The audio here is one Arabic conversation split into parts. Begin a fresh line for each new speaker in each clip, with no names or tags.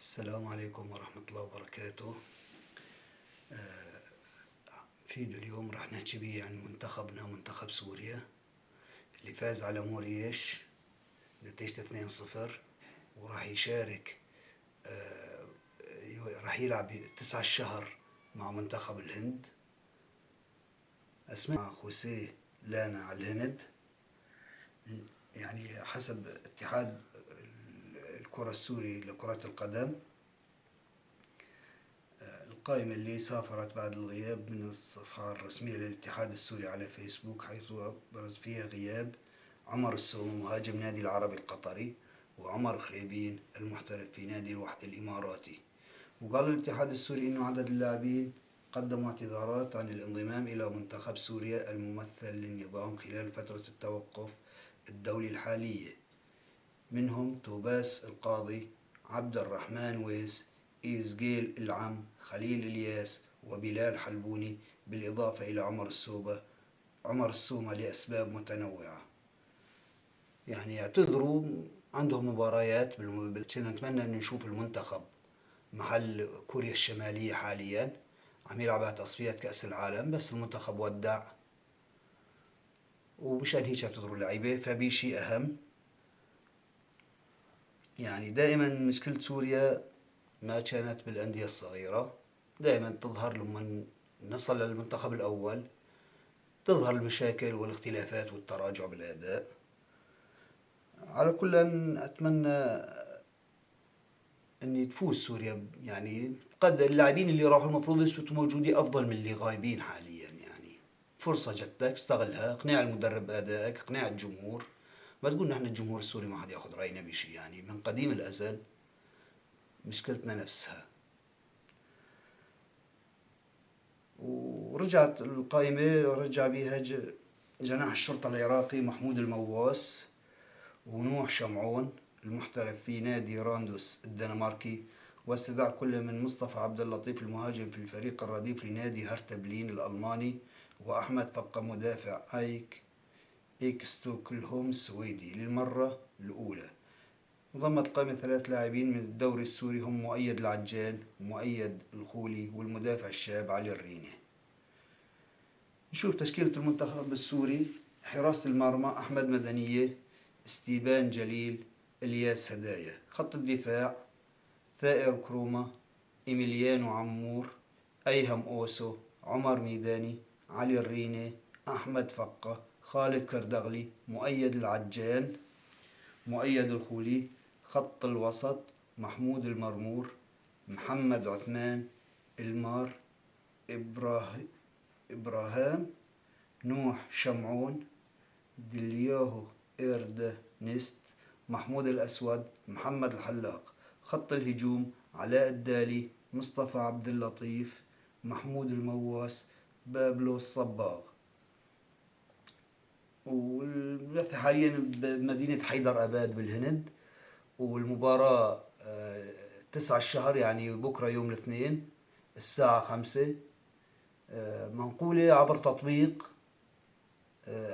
السلام عليكم ورحمة الله وبركاته. فيديو اليوم راح نحكي بيه عن منتخبنا، منتخب سوريا اللي فاز على موريش نتيجة 2-0، وراح يشارك راح يلعب 9 الشهر مع منتخب الهند. اسمه خوسيه لانا على الهند، يعني حسب اتحاد الكرة السوري لكرة القدم. القائمة اللي سافرت بعد الغياب من الصفحة الرسمية للاتحاد السوري على فيسبوك، حيث برز فيها غياب عمر السومة مهاجم نادي العربي القطري، وعمر خريبين المحترف في نادي الوحدة الإماراتي. وقال الاتحاد السوري إنه عدد اللاعبين قدموا اعتذارات عن الانضمام إلى منتخب سوريا الممثل للنظام خلال فترة التوقف الدولي الحالية، منهم توباس القاضي، عبد الرحمن ويس، إيزجيل العم، خليل الياس، وبلال حلبوني، بالإضافة إلى عمر السومة لأسباب متنوعة. يعني يعتذروا، عندهم مباريات نتمنى أن نشوف المنتخب محل كوريا الشمالية حاليا عم يلعب على تصفيات كأس العالم، بس المنتخب ودع، ومشان هيك يعتذروا اللعيبة. فبي شيء أهم، يعني دائما مشكلة سوريا ما كانت بالأندية الصغيرة، دائما تظهر لما نصل للمنتخب الأول تظهر المشاكل والاختلافات والتراجع بالأداء. على كل أتمنى أن تفوز سوريا، يعني قد اللاعبين اللي راحوا المفروض يثبتوا موجودين أفضل من اللي غايبين حاليا. يعني فرصة جتك استغلها، اقنع المدرب بأدائك، اقنع الجمهور. ما تقول نحن الجمهور السوري ما حد ياخذ رأينا بشيء، يعني من قديم الأزل مشكلتنا نفسها. ورجعت القائمة رجع بها جناح الشرطة العراقي محمود المواس، ونوح شمعون المحترف في نادي راندوس الدنماركي، واستدعى كل من مصطفى عبد اللطيف المهاجم في الفريق الرديف لنادي هرتا برلين الألماني، وأحمد فقة مدافع ايك ستوكلهوم السويدي للمرة الأولى. وضمت القائمة 3 لاعبين من الدوري السوري هم مؤيد العجان، ومؤيد الخولي، والمدافع الشاب علي الريني. نشوف تشكيلة المنتخب السوري: حراسة المرمى أحمد مدنية، ستيبان جليل، إلياس هدايا. خط الدفاع: ثائر كرومة، إيميليانو عمور، أيهم أوسو، عمر ميداني، علي الريني، أحمد فقة، خالد كردغلي، مؤيد العجان، مؤيد الخولي. خط الوسط: محمود المرمور، محمد عثمان، المار، إبراهام، نوح شمعون، دلياهو إردنست، محمود الأسود، محمد الحلاق. خط الهجوم: علاء الدالي، مصطفى عبد اللطيف، محمود المواس، بابلو الصباغ. والبث حاليا بمدينة حيدر أباد بالهند، والمباراة 9 الشهر، يعني بكرة يوم الاثنين الساعة 5، منقولة عبر تطبيق.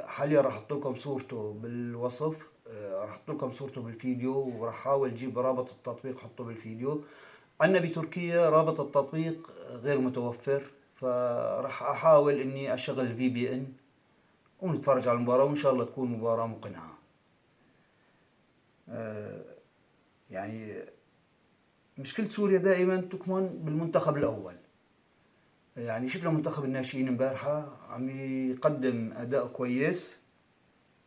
حاليا راح احط لكم صورته بالوصف، راح احط لكم صورته بالفيديو، وراح احاول اجيب رابط التطبيق احطه بالفيديو. عندنا بتركيا رابط التطبيق غير متوفر، فراح احاول اني اشغل VPN ونتفرج على المباراة، وان شاء الله تكون مباراة مقنعة. يعني مشكلة سوريا دائما تكمن بالمنتخب الأول. يعني شفنا منتخب الناشئين امبارحة عم يقدم أداء كويس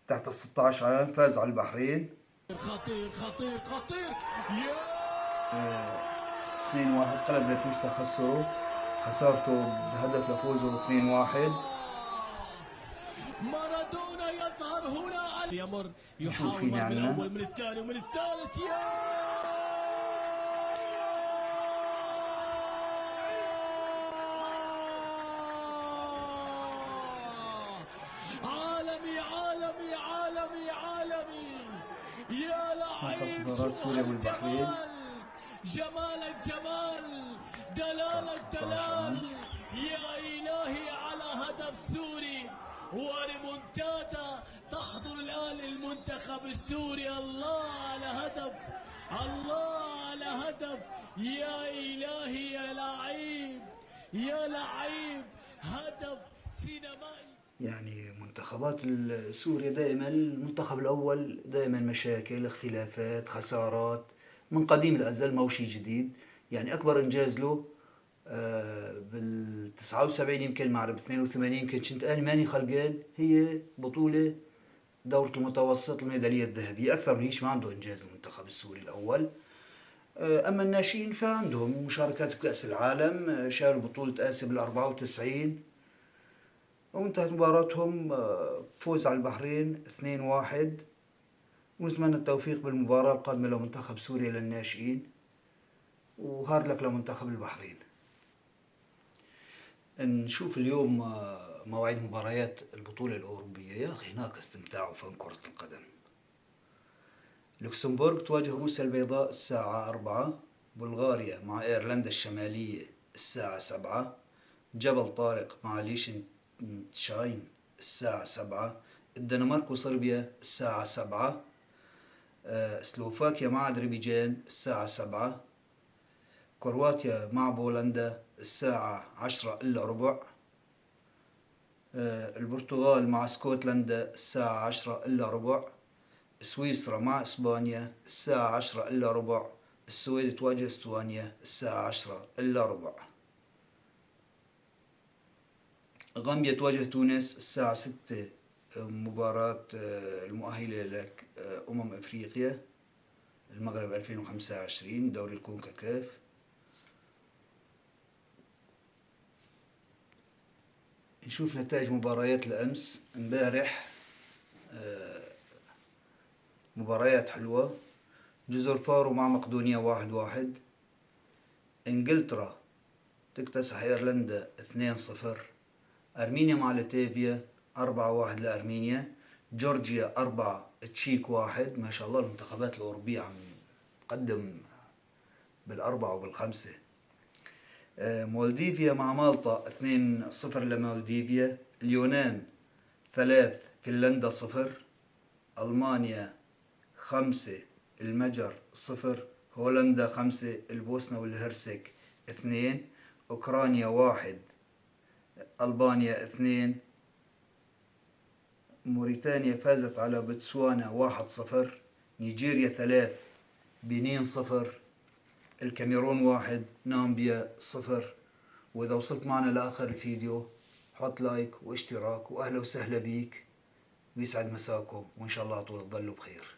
تحت 16 عام، فاز على البحرين
خطير خطير خطير
2-1. قلب نتيجته خسارته بهدف لفوزه 2-1.
مارادونا يظهر هنا على يمر،
نشوف
يحاول
فينا
من
عنا
الاول من الثاني ومن الثالث. عالمي عالمي عالمي عالمي يا لعيب،
مباراة سوريا والبحرين
جمال الجمال، دلال الدلال، يا إلهي على هدف سوري وريمونتادا تحضر الآن المنتخب السوري. الله على هدف الله على هدف. يا إلهي يا لعيب يا لعيب، هدف سينمائي.
يعني منتخبات سوريا دائما، المنتخب الأول دائما مشاكل، اختلافات، خسارات من قديم الأزل، ما هو شيء جديد. يعني أكبر إنجاز له بال79 يمكن، مع ب82 يمكن كنت أنا ماني خلقان، هي بطولة دورة المتوسط، الميدالية الذهبية. أكثر من هيك ما عنده إنجاز المنتخب السوري الأول. أما الناشئين فعندهم مشاركات بكأس العالم، شاركوا بطولة آسيا بال94، وانتهت مباراتهم بفوز على البحرين 2-1. ونتمنى التوفيق بالمباراة القادمة لمنتخب سوريا للناشئين، وهارد لك لمنتخب البحرين. نشوف اليوم مواعيد مباريات البطولة الأوروبية. يا أخي هناك استمتاع وفن كرة القدم. لوكسمبورغ تواجه روسيا البيضاء الساعة 4. بلغاريا مع إيرلندا الشمالية الساعة 7. جبل طارق مع ليشنشاين الساعة 7. الدنمارك وصربيا الساعة 7. سلوفاكيا مع أذربيجان الساعة 7. كرواتيا مع بولندا الساعة 10 إلا ربع. البرتغال مع اسكتلندا الساعة 10 إلا ربع. سويسرا مع إسبانيا الساعة 10 إلا ربع. السويد تواجه استوانيا الساعة 10 إلا ربع. غامبيا تواجه تونس الساعة 6، مباراة المؤهلة لأمم أفريقيا المغرب 2025 دوري الكونكاكاف. نشوف نتائج مباريات الأمس. امبارح مباريات حلوة. جزر فارو مع مقدونيا 1-1. انجلترا تكتسح ايرلندا 2-0. ارمينيا مع لاتفيا 4-1 لارمينيا. جورجيا 4 تشيك 1. ما شاء الله المنتخبات الاوروبية عم تقدم بالاربعة وبالخمسة. مولديفيا مع مالطا 2-0 لمولديفيا. اليونان 3 فنلندا 0. ألمانيا 5 المجر 0. هولندا 5 البوسنة والهرسك 2. أوكرانيا 1 ألبانيا 2. موريتانيا فازت على بوتسوانا 1-0. نيجيريا 3 بنين 0. الكاميرون 1 نامبيا 0. وإذا وصلت معنا لآخر الفيديو حط لايك واشتراك، وأهلا وسهلا بيك، ويسعد مساكم، وإن شاء الله طول تضلوا بخير.